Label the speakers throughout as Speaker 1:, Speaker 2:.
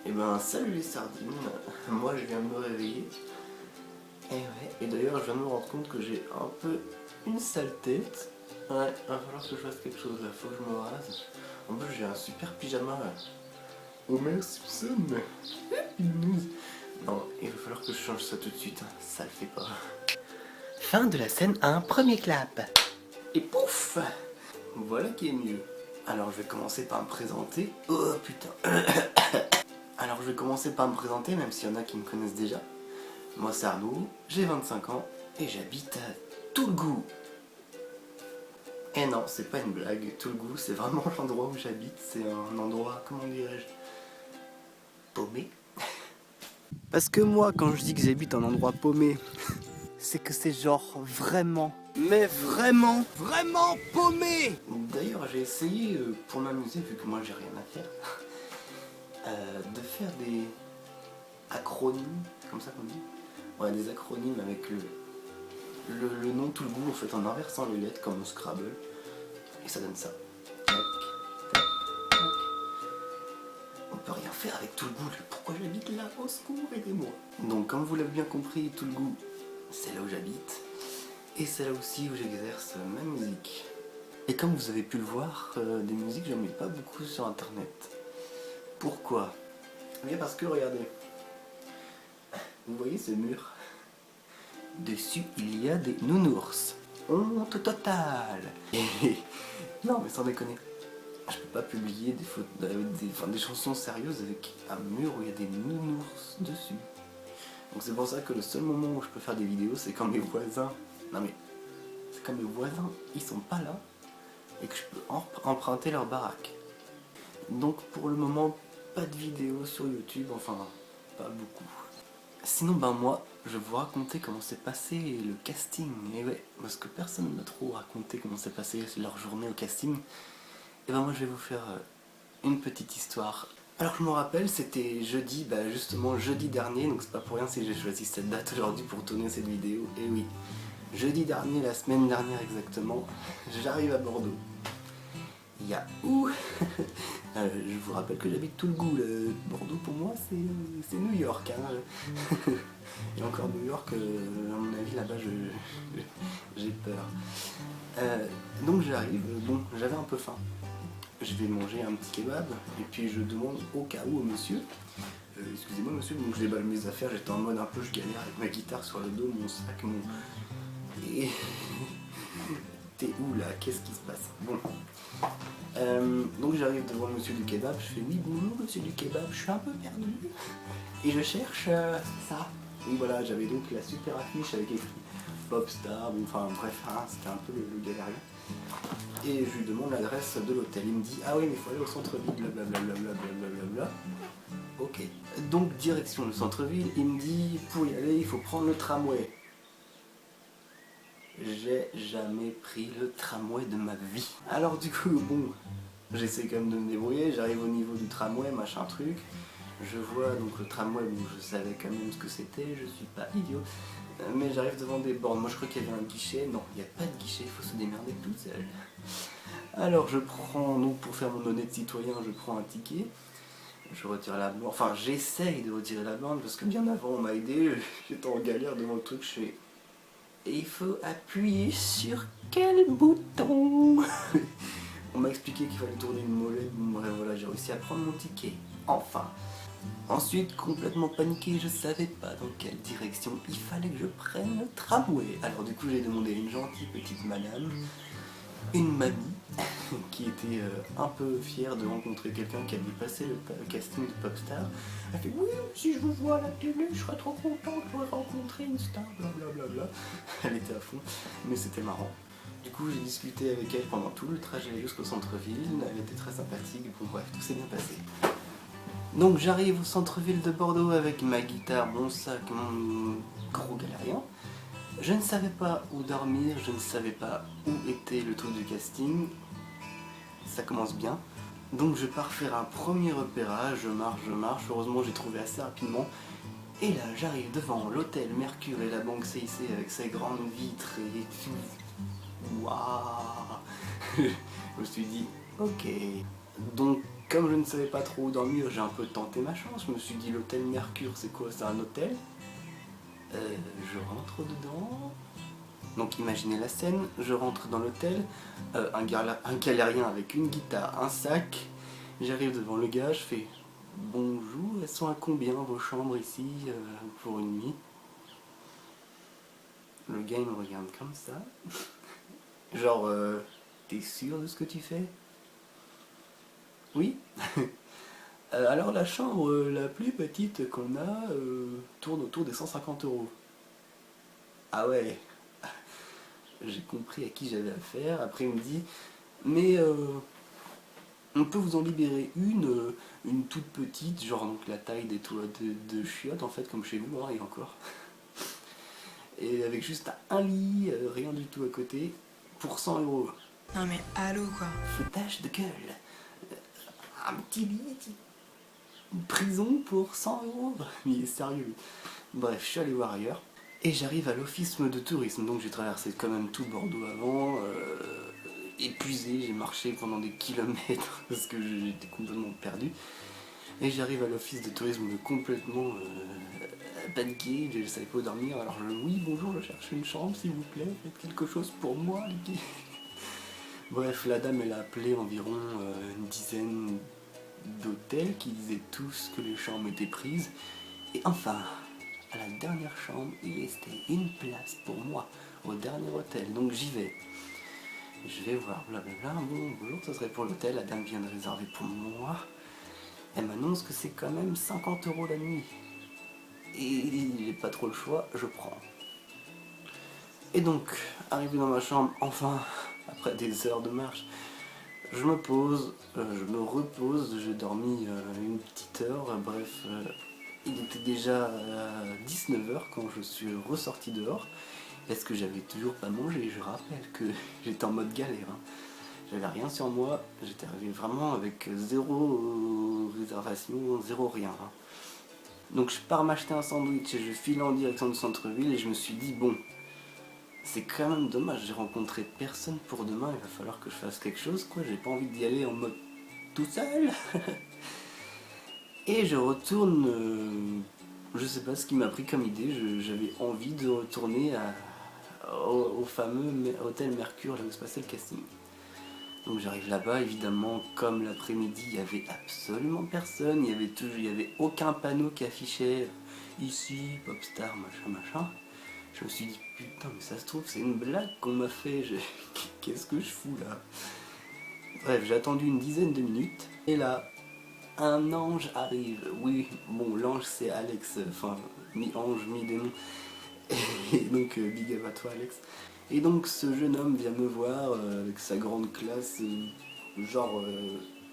Speaker 1: Et ben salut les sardines, moi je viens de me réveiller. Et ouais, et d'ailleurs je viens de me rendre compte que j'ai un peu une sale tête. Ouais, il va falloir que je fasse quelque chose là, faut que je me rase. En plus j'ai un super pyjama là. Homer Simpson. Non, il va falloir que je change ça tout de suite, hein. Ça le fait pas. Fin de la scène à un premier clap. Et pouf! Voilà qui est mieux. Alors je vais commencer par me présenter. Oh putain. Alors je vais commencer par me présenter, même s'il y en a qui me connaissent déjà. Moi c'est Arnaud, j'ai 25 ans et j'habite à Toulgou. Et non, c'est pas une blague, Toulgou c'est vraiment l'endroit où j'habite, c'est un endroit, comment dirais-je, paumé. Parce que moi quand je dis que j'habite un endroit paumé, c'est que c'est genre vraiment, mais vraiment, vraiment paumé. D'ailleurs j'ai essayé, pour m'amuser, vu que moi j'ai rien à faire, de faire des acronymes, comme ça qu'on dit. Ouais, des acronymes avec le nom Toulgou en fait en inversant les lettres comme au Scrabble. Et ça donne ça. Tac, tac, tac. On peut rien faire avec Toulgou, pourquoi j'habite là? Au secours, aidez-moi. Donc comme vous l'avez bien compris, Toulgou, c'est là où j'habite. Et c'est là aussi où j'exerce ma musique. Et comme vous avez pu le voir, des musiques j'en mets pas beaucoup sur internet. Pourquoi? Eh bien parce que regardez, vous voyez ce mur? Dessus il y a des nounours. Honte totale. Non mais sans déconner, je peux pas publier des chansons sérieuses avec un mur où il y a des nounours dessus. Donc c'est pour ça que le seul moment où je peux faire des vidéos, c'est quand mes voisins... Non mais, c'est quand mes voisins, ils sont pas là, et que je peux emprunter leur baraque. Donc pour le moment, pas de vidéos sur YouTube, enfin, pas beaucoup. Sinon ben moi, je vais vous raconter comment s'est passé le casting. Et ouais, parce que personne ne m'a trop raconté comment s'est passé leur journée au casting. Et ben moi je vais vous faire une petite histoire. Alors je me rappelle, c'était jeudi, justement jeudi dernier, donc c'est pas pour rien si j'ai choisi cette date aujourd'hui pour tourner cette vidéo. Et oui, jeudi dernier, la semaine dernière exactement, j'arrive à Bordeaux. Il y a où? Je vous rappelle que j'habite Toulgou, Bordeaux pour moi c'est New York. Hein. Et encore New York, à mon avis là-bas j'ai peur. Donc j'arrive, bon j'avais un peu faim. Je vais manger un petit kebab et puis je demande au cas où au monsieur, excusez-moi monsieur, donc je déballe mes affaires, j'étais en mode un peu je galère avec ma guitare sur le dos, mon sac, mon... Et... T'es où là? Qu'est-ce qui se passe? Bon. Donc j'arrive devant le monsieur du kebab, je fais oui bonjour monsieur du kebab, je suis un peu perdu et je cherche ça. Oui voilà, j'avais donc la super affiche avec écrit Popstar, bon, enfin bref, hein, c'était un peu le galérien. Et je lui demande l'adresse de l'hôtel, il me dit ah oui mais il faut aller au centre-ville, blablabla, blablabla. Ok, donc direction le centre-ville, il me dit pour y aller il faut prendre le tramway. J'ai jamais pris le tramway de ma vie. Alors du coup, bon, j'essaie quand même de me débrouiller, j'arrive au niveau du tramway, machin truc. Je vois donc le tramway, bon je savais quand même ce que c'était, je suis pas idiot. Mais j'arrive devant des bornes, moi je crois qu'il y avait un guichet, non, il n'y a pas de guichet, il faut se démerder tout seul. Alors je prends, donc pour faire mon honnête citoyen, je prends un ticket. Je retire la borne, enfin j'essaye de retirer la borne parce que bien avant on m'a aidé, j'étais en galère devant le truc, je fais... Et il faut appuyer sur quel bouton? On m'a expliqué qu'il fallait tourner une molette, bref voilà, j'ai réussi à prendre mon ticket, enfin. Ensuite, complètement paniqué, je savais pas dans quelle direction il fallait que je prenne le tramway. Alors du coup j'ai demandé à une gentille petite madame, une mamie, qui était un peu fière de rencontrer quelqu'un qui a dû passer le casting de Popstar. Elle fait oui, si je vous vois à la télé, je serais trop contente de rencontrer une star, blablabla. Elle était à fond, mais c'était marrant. Du coup j'ai discuté avec elle pendant tout le trajet jusqu'au centre-ville, elle était très sympathique, bon bref, tout s'est bien passé. Donc j'arrive au centre-ville de Bordeaux avec ma guitare, mon sac, mon gros galérien. Je ne savais pas où dormir, je ne savais pas où était le truc du casting. Ça commence bien. Donc je pars faire un premier repérage, je marche, heureusement j'ai trouvé assez rapidement. Et là j'arrive devant l'hôtel Mercure et la banque CIC avec ses grandes vitres et tout. Waouh. Je me suis dit, ok. Donc Comme je ne savais pas trop où dormir, j'ai un peu tenté ma chance. Je me suis dit l'hôtel Mercure, c'est quoi? C'est un hôtel. Je rentre dedans. Donc imaginez la scène, je rentre dans l'hôtel, un galérien avec une guitare, un sac. J'arrive devant le gars, je fais bonjour, elles sont à combien vos chambres ici pour une nuit? Le gars il me regarde comme ça. Genre, t'es sûr de ce que tu fais? Oui. Alors la chambre la plus petite qu'on a tourne autour des 150 €. Ah ouais, j'ai compris à qui j'avais affaire. Après il me dit, mais on peut vous en libérer une toute petite, genre donc la taille des toilettes de chiottes en fait, comme chez vous, hein, et encore. Et avec juste un lit, rien du tout à côté, pour 100 €.
Speaker 2: Non mais allô quoi.
Speaker 1: Foutage de gueule. Un petit lit, une prison pour 100 €. Mais il est sérieux. Bref, je suis allé voir ailleurs. Et j'arrive à l'office de tourisme, donc j'ai traversé quand même tout Bordeaux avant, épuisé, j'ai marché pendant des kilomètres parce que j'étais complètement perdu. Et j'arrive à l'office de tourisme complètement paniqué, je ne savais pas où dormir, alors oui bonjour, je cherche une chambre s'il vous plaît, faites quelque chose pour moi les gars. Bref, la dame elle a appelé environ une dizaine d'hôtels qui disaient tous que les chambres étaient prises. Et enfin, à la dernière chambre, il restait une place pour moi au dernier hôtel, donc j'y vais. Je vais voir, blablabla, bon, bonjour, ça serait pour l'hôtel, la dame vient de réserver pour moi. Elle m'annonce que c'est quand même 50 € la nuit. Et j'ai pas trop le choix, je prends. Et donc, arrivé dans ma chambre, enfin, après des heures de marche, je me pose, je me repose, j'ai dormi une petite heure, bref, il était déjà 19 h quand je suis ressorti dehors, parce que j'avais toujours pas mangé, je rappelle que j'étais en mode galère, hein. J'avais rien sur moi, j'étais arrivé vraiment avec zéro réservation, zéro rien, hein. Donc je pars m'acheter un sandwich et je file en direction du centre-ville et je me suis dit bon, c'est quand même dommage, j'ai rencontré personne pour demain, il va falloir que je fasse quelque chose quoi, j'ai pas envie d'y aller en mode tout seul. Et je retourne, je sais pas ce qui m'a pris comme idée, j'avais envie de retourner au fameux hôtel Mercure là où se passait le casting. Donc j'arrive là-bas, évidemment, comme l'après-midi, il n'y avait absolument personne, il y avait aucun panneau qui affichait ici, Popstar, machin, machin. Je me suis dit, putain, mais ça se trouve, c'est une blague qu'on m'a fait, qu'est-ce que je fous là? Bref, j'ai attendu une dizaine de minutes, et là, un ange arrive. Oui, bon, l'ange c'est Alex, enfin, mi-ange, mi-démon. Et donc, big up à toi, Alex. Et donc, ce jeune homme vient me voir avec sa grande classe, genre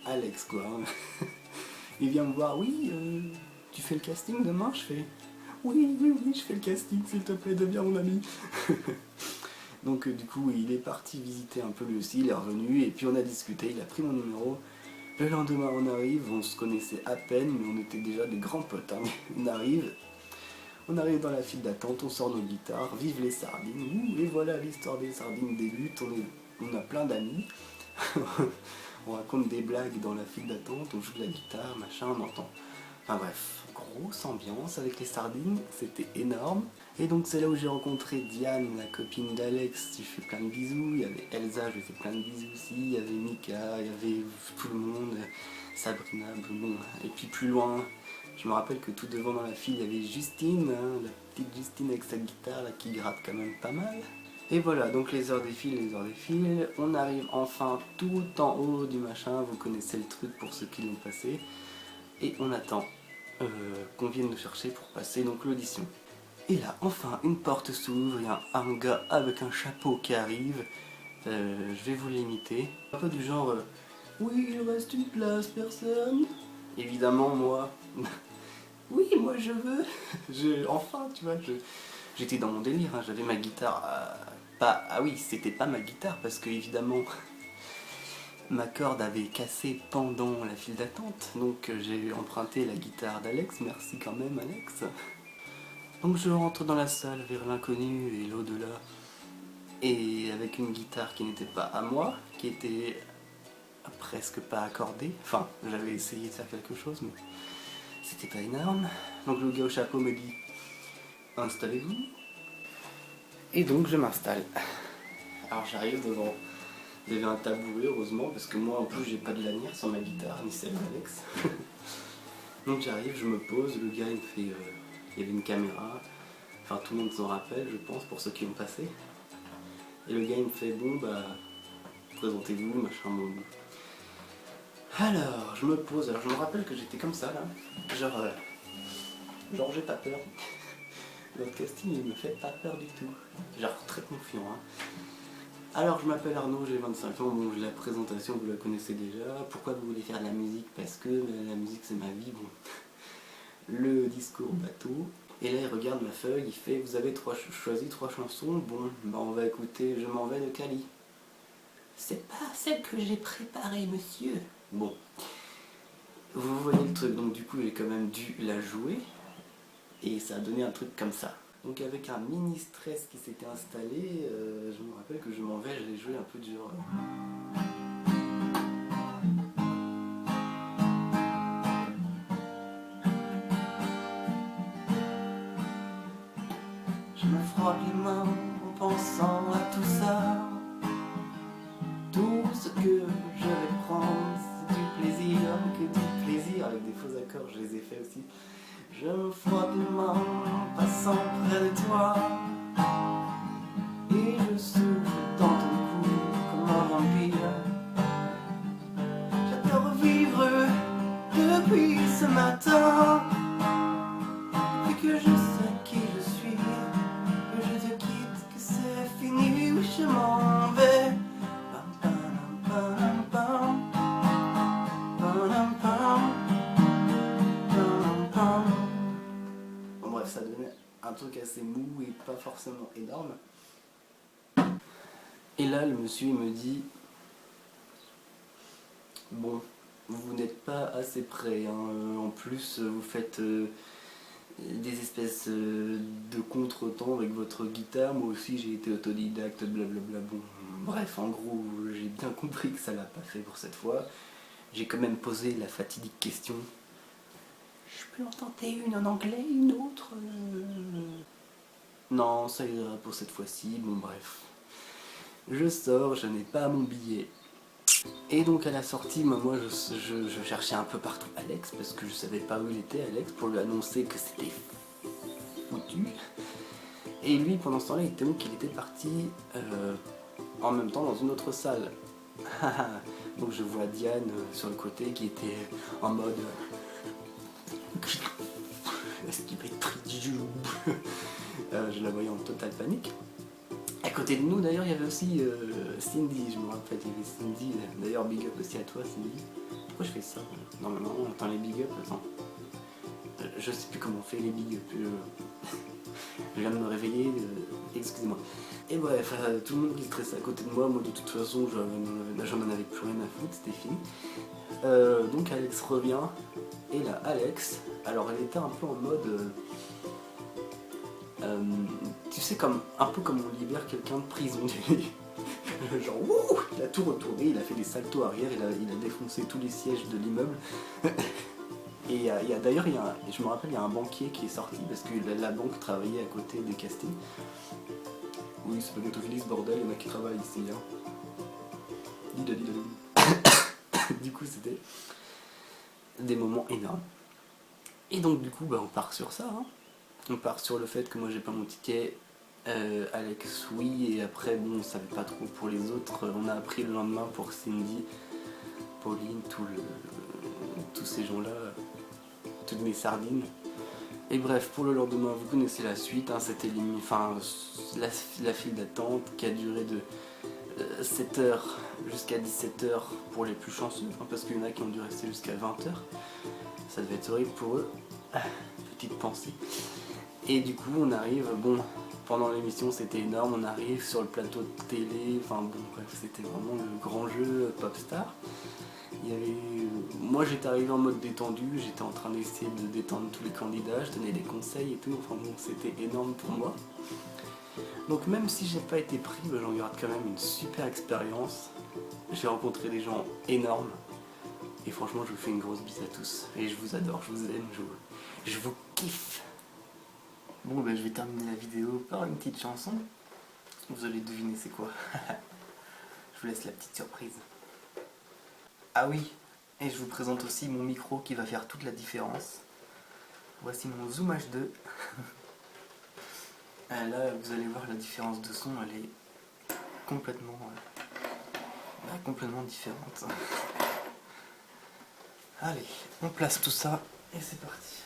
Speaker 1: Alex, quoi, hein. Il vient me voir, oui, tu fais le casting demain? Je fais, oui, oui, oui, je fais le casting, s'il te plaît, deviens mon ami. Donc, du coup, il est parti visiter un peu lui aussi, il est revenu, et puis on a discuté, il a pris mon numéro. Le lendemain, on arrive, on se connaissait à peine, mais on était déjà des grands potes, hein. On arrive dans la file d'attente, on sort nos guitares, vive les sardines, et voilà, l'histoire des sardines débute, on a plein d'amis, on raconte des blagues dans la file d'attente, on joue de la guitare, machin, on entend. Enfin bref, grosse ambiance avec les sardines, c'était énorme. Et donc c'est là où j'ai rencontré Diane, la copine d'Alex, je lui fais plein de bisous, il y avait Elsa, je lui fais plein de bisous aussi, il y avait Mika, il y avait tout le monde, Sabrina, bon, et puis plus loin, je me rappelle que tout devant dans la file, il y avait Justine, hein, la petite Justine avec sa guitare là, qui gratte quand même pas mal. Et voilà, donc les heures défilent, on arrive enfin tout en haut du machin, vous connaissez le truc pour ceux qui l'ont passé, et on attend qu'on vienne nous chercher pour passer donc l'audition. Et là, enfin, une porte s'ouvre, il y a un gars avec un chapeau qui arrive, je vais vous l'imiter, un peu du genre oui, il reste une place, personne? Évidemment, moi, oui, moi je veux. Enfin, tu vois, j'étais dans mon délire, hein, j'avais ma guitare. Ah oui, c'était pas ma guitare parce que évidemment ma corde avait cassé pendant la file d'attente, donc j'ai emprunté la guitare d'Alex, merci quand même Alex. Donc je rentre dans la salle vers l'inconnu et l'au-delà, et avec une guitare qui n'était pas à moi, qui était presque pas accordé. Enfin, j'avais essayé de faire quelque chose, mais c'était pas énorme. Donc le gars au chapeau me dit installez-vous. Et donc je m'installe. Alors j'arrive devant. Il y avait un tabouret, heureusement, parce que moi en plus j'ai pas de lanière sur ma guitare, ni celle d'Alex. Donc j'arrive, je me pose, le gars il me fait. Il y avait une caméra, enfin tout le monde s'en rappelle, je pense, pour ceux qui ont passé. Et le gars il me fait bon bah présentez-vous, machin bon. Alors je me pose, alors je me rappelle que j'étais comme ça là, genre j'ai pas peur. Notre casting il me fait pas peur du tout, genre très confiant hein. Alors je m'appelle Arnaud, j'ai 25 ans, bon la présentation vous la connaissez déjà. Pourquoi vous voulez faire de la musique? Parce que la musique c'est ma vie, bon. Le discours bateau. Et là il regarde ma feuille, il fait vous avez choisi 3 chansons, bon bah on va écouter Je m'en vais de Cali. C'est pas celle que j'ai préparée monsieur. Bon. Vous voyez le truc, donc du coup j'ai quand même dû la jouer. Et ça a donné un truc comme ça. Donc avec un mini stress qui s'était installé, je me rappelle que Je m'en vais, je l'ai joué un peu dur. Je me frotte les mains en pensant à tout ça. Tout ce que je vais prendre, c'est du plaisir, que du plaisir. Avec des faux accords, je les ai fait aussi. Je me frotte les mains en passant près de toi. Et je souffle dans ton cou comme un vampire. J'adore vivre depuis ce matin. Depuis que je sais qui je suis, que je te quitte, que c'est fini, oui je m'en vais. Bon bref, ça donnait un truc assez mou et pas forcément énorme. Et là, le monsieur il me dit bon, vous n'êtes pas assez près, hein. En plus vous faites des espèces de contretemps avec votre guitare, moi aussi j'ai été autodidacte, blablabla. Bon, bref, en gros, j'ai bien compris que ça l'a pas fait pour cette fois. J'ai quand même posé la fatidique question. Je peux en tenter une en anglais, une autre Non, ça ira pour cette fois-ci, bon bref. Je sors, je n'ai pas mon billet. Et donc à la sortie, moi je cherchais un peu partout Alex, parce que je savais pas où il était Alex, pour lui annoncer que c'était foutu. Et lui pendant ce temps-là, il était où qu'il était parti en même temps dans une autre salle. Donc je vois Diane sur le côté qui était en mode est-ce qu'il va être pris? Je la voyais en totale panique. À côté de nous d'ailleurs il y avait aussi Cindy, je me rappelle, il y avait Cindy, d'ailleurs big up aussi à toi Cindy. Pourquoi je fais ça? Normalement on entend les big up, attends. Je sais plus comment on fait les big up, je viens de me réveiller, excusez-moi. Et bref, tout le monde qui stressait à côté de moi, de toute façon j'en avais plus rien à foutre, c'était fini. Donc Alex revient, et là Alex, alors elle était un peu en mode... tu sais, un peu comme on libère quelqu'un de prison. Genre, wouh, il a tout retourné, il a fait des saltos arrière, il a défoncé tous les sièges de l'immeuble. Et d'ailleurs, je me rappelle, il y a un banquier qui est sorti parce que la banque travaillait à côté des castings. Oui, c'est pas Ghetophilie ce bordel, il y en a qui travaillent ici. Hein. Du coup, c'était des moments énormes. Et donc, du coup, on part sur ça. Hein. On part sur le fait que moi j'ai pas mon ticket, Alex oui, et après bon on savait pas trop pour les autres, on a appris le lendemain pour Cindy, Pauline, tous ces gens là, toutes mes sardines. Et bref, pour le lendemain vous connaissez la suite, hein, c'était la file d'attente qui a duré de 7h jusqu'à 17h pour les plus chanceux, hein, parce qu'il y en a qui ont dû rester jusqu'à 20h, ça devait être horrible pour eux, petite pensée. Et du coup on arrive, bon, pendant l'émission c'était énorme, on arrive sur le plateau de télé, enfin bon bref, c'était vraiment le grand jeu Popstar. Moi j'étais arrivé en mode détendu, j'étais en train d'essayer de détendre tous les candidats, je donnais des conseils et tout, enfin bon c'était énorme pour moi. Donc même si j'ai pas été pris, j'en garde quand même une super expérience. J'ai rencontré des gens énormes. Et franchement, je vous fais une grosse bise à tous. Et je vous adore, je vous aime, je vous kiffe. Bon, ben, je vais terminer la vidéo par une petite chanson. Vous allez deviner c'est quoi. Je vous laisse la petite surprise. Ah oui, et je vous présente aussi mon micro qui va faire toute la différence. Voici mon Zoom H2. Là, vous allez voir la différence de son, elle est complètement différente. Allez, on place tout ça et c'est parti.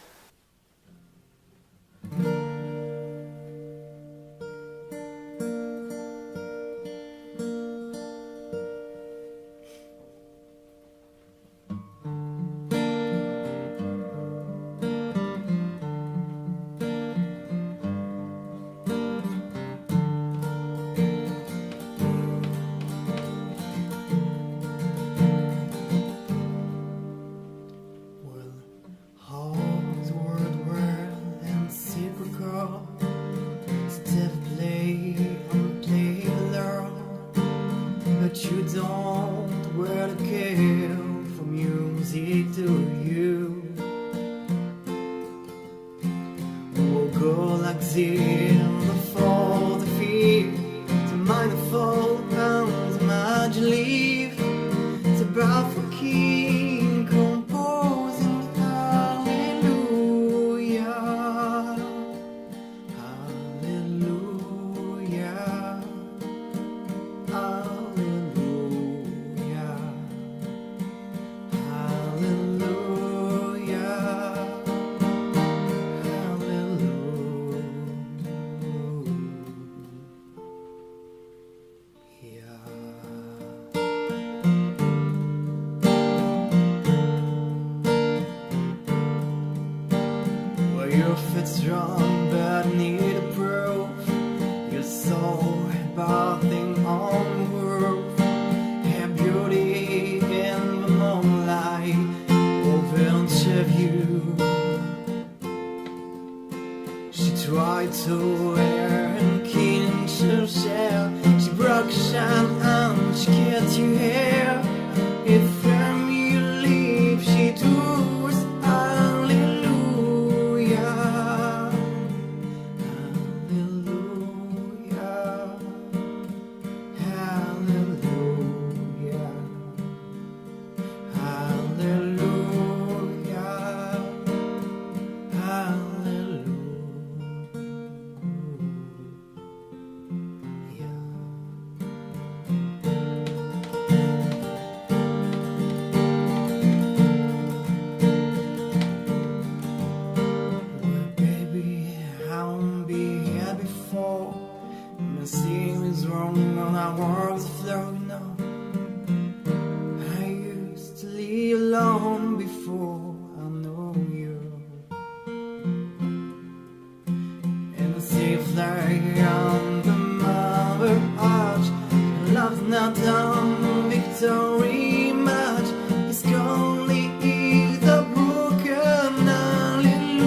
Speaker 1: But you don't wear the care for music, do you? We'll go like zero for the fear to mind the fall pounds, imagine leave to bow for king composing hallelujah, hallelujah. Hallelujah, hallelujah, hallelujah. Well, your fit's strong, but need a proof. You're so bathing on the world, have beauty in the moonlight, open to view. She tried to wear and keen to share. She broke shine and she cut your hair. If from you leave, she does hallelujah. I used to leave alone before I know you, and I see a flag on the marble arch. Love's not done, victory much. It's only the broken hallelujah.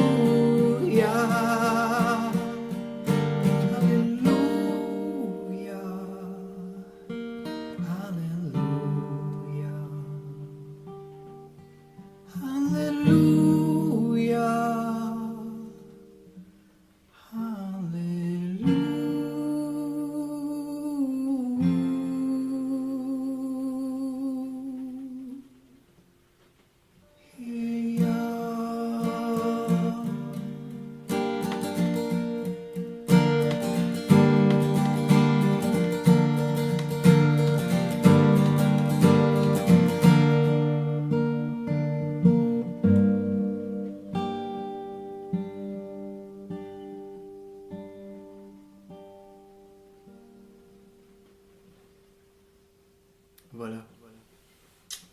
Speaker 1: Voilà.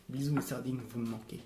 Speaker 1: Bisous mes sardines, vous me manquez.